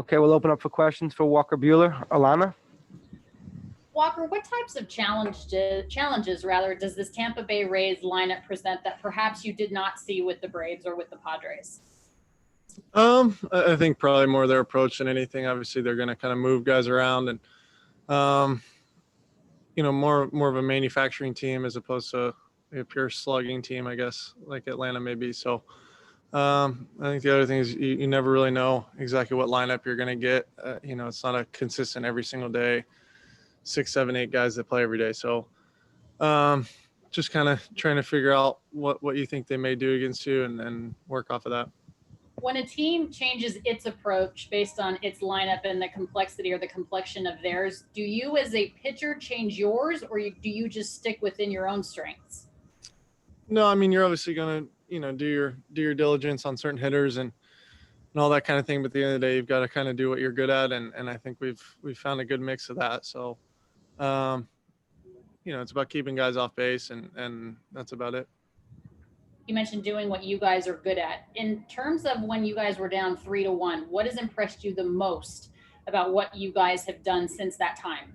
Okay, we'll open up for questions for Walker Buehler. Alana? Walker, what types of challenges does this Tampa Bay Rays lineup present that perhaps you did not see with the Braves or with the Padres? I think probably more their approach than anything. Obviously, they're going to kind of move guys around and, more of a manufacturing team as opposed to a pure slugging team, I guess, like Atlanta may be. So I think the other thing is you never really know exactly what lineup you're going to get. It's not a consistent every single day, 6, 7, 8 guys that play every day. So just kind of trying to figure out what you think they may do against you and work off of that. When a team changes its approach based on its lineup and the complexity or the complexion of theirs, do you as a pitcher change yours, or do you just stick within your own strengths? No, I mean, you're obviously going to, do your diligence on certain hitters and all that kind of thing. But at the end of the day, you've got to kind of do what you're good at. And I think we've found a good mix of that. So, it's about keeping guys off base and that's about it. You mentioned doing what you guys are good at. In terms of when you guys were down 3-1, what has impressed you the most about what you guys have done since that time?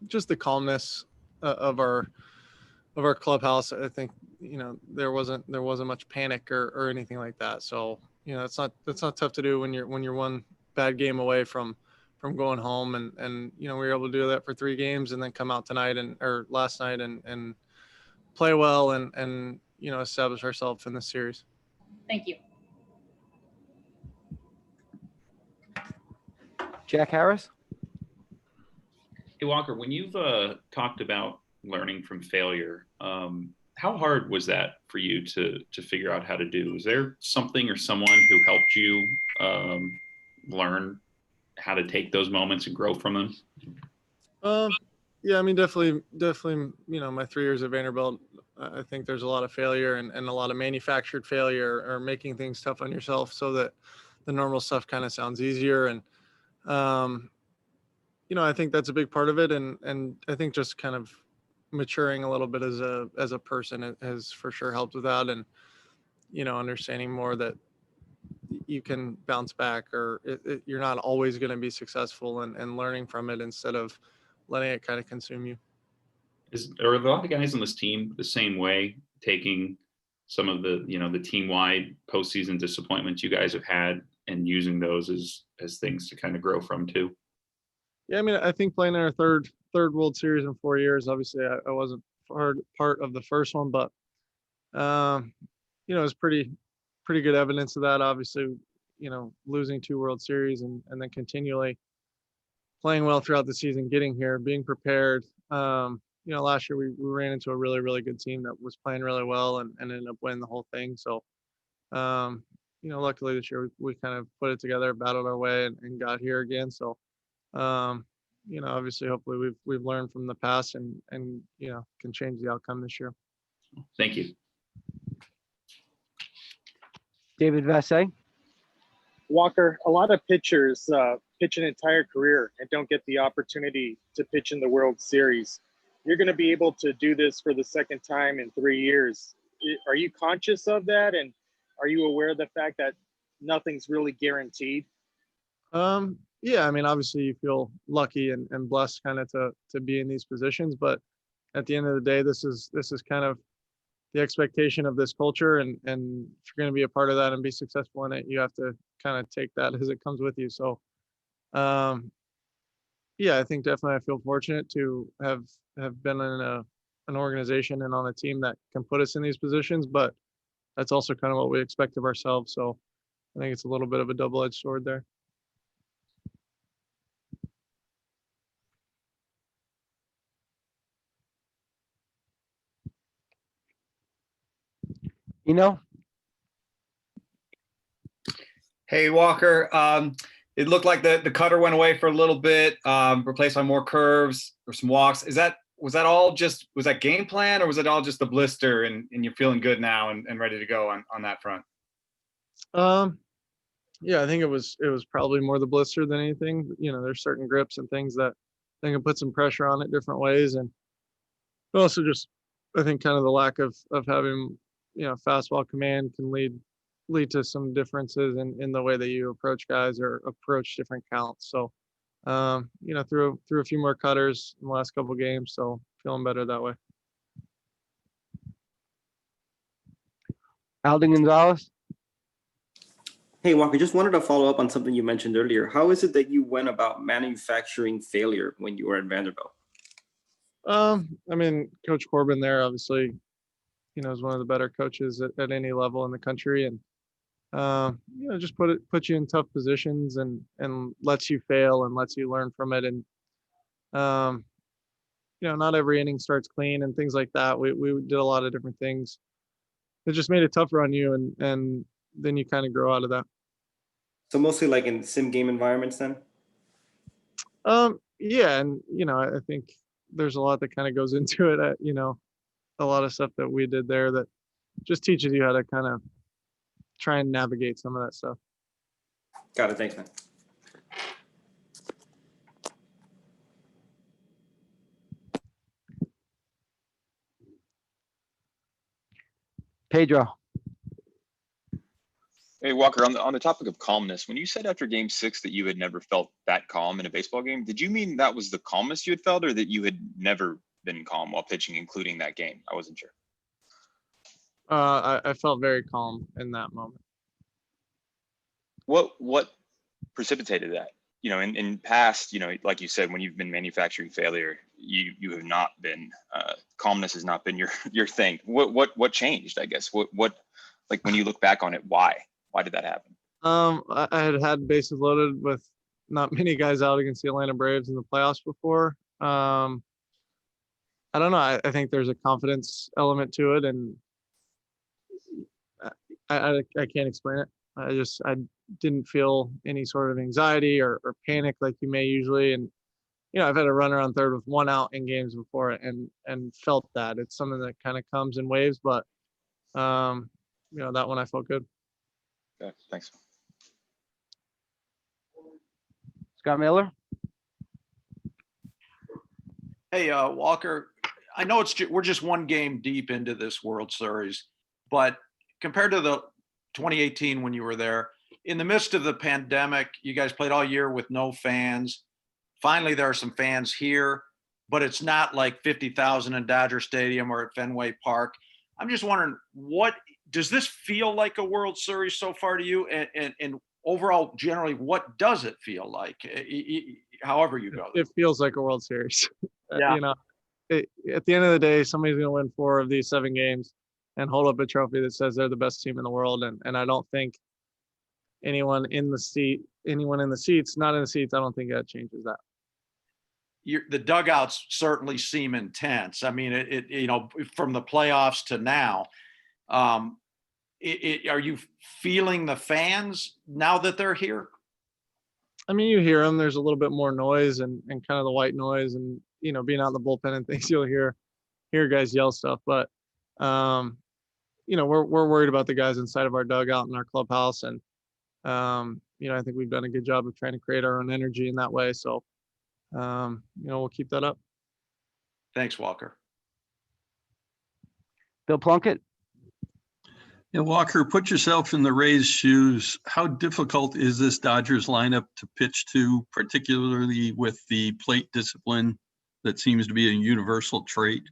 Just the calmness of our clubhouse. I think there wasn't much panic or anything like that. So that's not tough to do when you're one bad game away from going home, and we were able to do that for 3 games and then come out tonight or last night and play well and establish ourselves in this series. Thank you. Jack Harris? Hey, Walker, when you've talked about learning from failure, how hard was that for you to figure out how to do? Was there something or someone who helped you learn how to take those moments and grow from them? Yeah, I mean, definitely, my 3 years at Vanderbilt, I think there's a lot of failure and a lot of manufactured failure or making things tough on yourself so that the normal stuff kind of sounds easier. And, I think that's a big part of it. And I think just kind of maturing a little bit as a person has for sure helped with that. And, understanding more that you can bounce back or you're not always going to be successful and learning from it instead of letting it kind of consume you. Are a lot of guys on this team the same way, taking some of the, the team-wide postseason disappointments you guys have had and using those as things to kind of grow from too? Yeah, I mean, I think playing in our third World Series in 4 years, obviously I wasn't part of the first one, but it was pretty good evidence of that. Obviously, losing 2 World Series and then continually playing well throughout the season, getting here, being prepared. Last year we ran into a really, really good team that was playing really well and ended up winning the whole thing. So, luckily this year we kind of put it together, battled our way and got here again. So, obviously, hopefully we've learned from the past and can change the outcome this year. Thank you. David Vassay? Walker, a lot of pitchers pitch an entire career and don't get the opportunity to pitch in the World Series. You're going to be able to do this for the second time in 3 years. Are you conscious of that? And are you aware of the fact that nothing's really guaranteed? Yeah, I mean, obviously you feel lucky and blessed kind of to be in these positions, but at the end of the day, this is kind of the expectation of this culture. And if you're going to be a part of that and be successful in it, you have to kind of take that as it comes with you. So, yeah, I think definitely I feel fortunate to have been in an organization and on a team that can put us in these positions, but that's also kind of what we expect of ourselves. So I think it's a little bit of a double-edged sword there. Hey, Walker. It looked like the cutter went away for a little bit, replaced by more curves or some walks. Was that game plan, or was it all just the blister and you're feeling good now and ready to go on that front? Yeah, I think it was probably more the blister than anything. There's certain grips and things that they can put some pressure on it different ways. And also just, I think kind of the lack of having, fastball command can lead, lead to some differences in the way that you approach guys or approach different counts. So, threw a few more cutters in the last couple games, so feeling better that way. Alden Gonzalez. Hey, Walker, just wanted to follow up on something you mentioned earlier. How is it that you went about manufacturing failure when you were at Vanderbilt? Coach Corbin there, obviously, is one of the better coaches at any level in the country. And, just put you in tough positions and lets you fail and lets you learn from it. And, not every inning starts clean and things like that. We did a lot of different things. It just made it tougher on you. And then you kind of grow out of that. So mostly like in sim game environments then? Yeah. And, I think there's a lot that kind of goes into it, a lot of stuff that we did there that just teaches you how to kind of try and navigate some of that stuff. Got it. Thanks, man. Pedro. Hey Walker, on the topic of calmness, when you said after Game 6 that you had never felt that calm in a baseball game, did you mean that was the calmest you had felt, or that you had never been calm while pitching, including that game? I wasn't sure. I felt very calm in that moment. What precipitated that? In past, like you said, when you've been manufacturing failure, you have not been calmness has not been your thing. What changed? I guess what like when you look back on it, why did that happen? I had bases loaded with not many guys out against the Atlanta Braves in the playoffs before. I don't know. I think there's a confidence element to it, and I can't explain it. I didn't feel any sort of anxiety or panic like you may usually. And, I've had a runner on third with one out in games before and felt that. It's something that kind of comes in waves, but, that one I felt good. Okay, thanks. Scott Miller. Hey, Walker, I know we're just one game deep into this World Series, but compared to the 2018 when you were there, in the midst of the pandemic, you guys played all year with no fans. Finally, there are some fans here, but it's not like 50,000 in Dodger Stadium or at Fenway Park. I'm just wondering, what does this feel like a World Series so far to you? And overall, generally, what does it feel like? However you go. It feels like a World Series. Yeah. At the end of the day, somebody's going to win 4 of these 7 games and hold up a trophy that says they're the best team in the world. And I don't think anyone in the seats, not in the seats, I don't think that changes that. The dugouts certainly seem intense. I mean, from the playoffs to now, are you feeling the fans now that they're here? I mean, you hear them. There's a little bit more noise and kind of the white noise, and being out in the bullpen and things, you'll hear guys yell stuff. But we're worried about the guys inside of our dugout and our clubhouse, and I think we've done a good job of trying to create our own energy in that way. So we'll keep that up. Thanks, Walker. Bill Plunkett. Yeah, Walker, put yourself in the Rays' shoes. How difficult is this Dodgers lineup to pitch to, particularly with the plate discipline that seems to be a universal trait?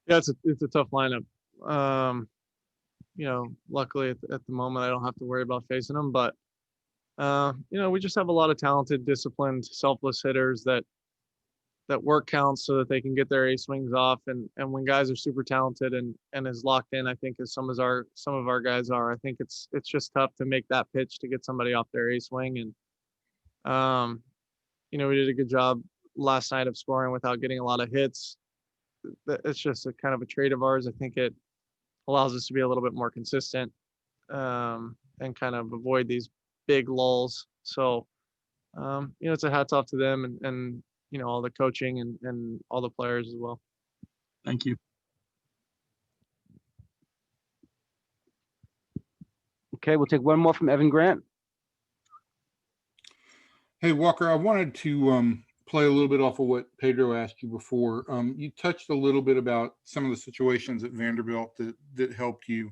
Yeah, it's a tough lineup. Luckily at the moment I don't have to worry about facing them, but we just have a lot of talented, disciplined, selfless hitters that work counts so that they can get their A swings off. And when guys are super talented and as locked in, I think as some of our guys are, I think it's just tough to make that pitch to get somebody off their A swing. And we did a good job last night of scoring without getting a lot of hits. It's just a kind of a trait of ours. I think it allows us to be a little bit more consistent and kind of avoid these big lulls. So, it's a hats off to them and all the coaching and all the players as well. Thank you. Okay, we'll take one more from Evan Grant. Hey, Walker, I wanted to play a little bit off of what Pedro asked you before. You touched a little bit about some of the situations at Vanderbilt that helped you.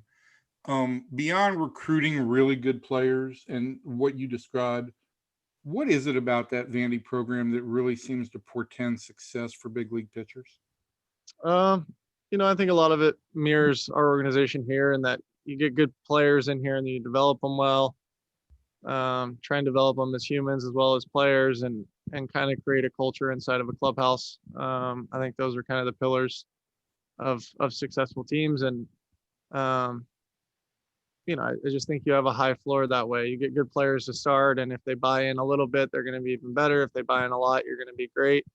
Beyond recruiting really good players and what you described, what is it about that Vandy program that really seems to portend success for big league pitchers? I think a lot of it mirrors our organization here, and that you get good players in here and you develop them well. Try and develop them as humans as well as players, and kind of create a culture inside of a clubhouse. I think those are kind of the pillars of successful teams. And I just think you have a high floor that way. You get good players to start, and if they buy in a little bit, they're going to be even better. If they buy in a lot, you're going to be great.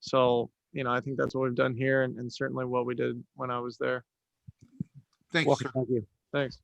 So, I think that's what we've done here, and certainly what we did when I was there. Thanks, Walker, sir. thank you. Thanks.